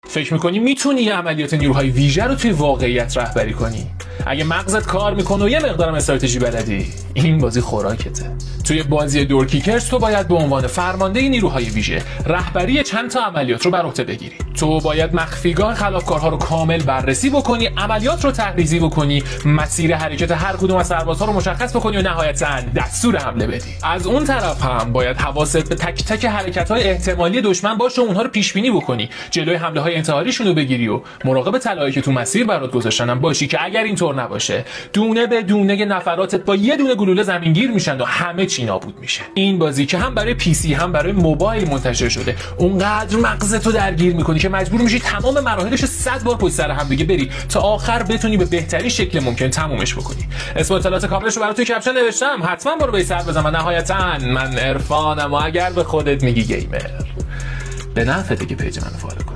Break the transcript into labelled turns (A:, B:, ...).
A: فکر میکنی میتونی عملیات نیروهای ویژه رو توی واقعیت رهبری کنی؟ اگه مغزت کار میکنه و یه مقدارم استراتژی بلدی، این بازی خوراکته. توی بازی دورکیکرز تو باید به عنوان فرمانده نیروهای ویژه رهبری چند تا عملیات رو بر عهده بگیری. تو باید مخفیگاه خلافکارها رو کامل بررسی بکنی، عملیات رو تحریزی بکنی، مسیر حرکت هر کدوم از سربازها رو مشخص بکنی و نهایتاً دستور حمله بدی. از اون طرف هم باید حواست به تک تک حرکت‌های احتمالی دشمن باشه و اونها رو پیش بینی بکنی، جلوی حمله‌های انتحاریشون رو بگیری و مراقب طلایی که تو مسیر برات گذاشتن هم باشی که اگر اینطور نباشه دونه به دونه نفراتت با یه دونه گلوله زمینگیر میشن و همه چی نابود میشه. این بازی که هم برای پی سی هم برای موبایل منتشر شده اونقدر مغزتو درگیر میکنی که مجبور میشی تمام مراحلش 100 بار پشت سر هم دیگه بری تا آخر بتونی به بهترین شکل ممکن تمومش بکنی. اسم اطلاعات کاملش رو برات توی کپشن نوشتم، حتما برو به سر بزن. و نهایتاً من عرفانم و اگر به خودت میگی گیمر، به نفعته که پیج منو فالو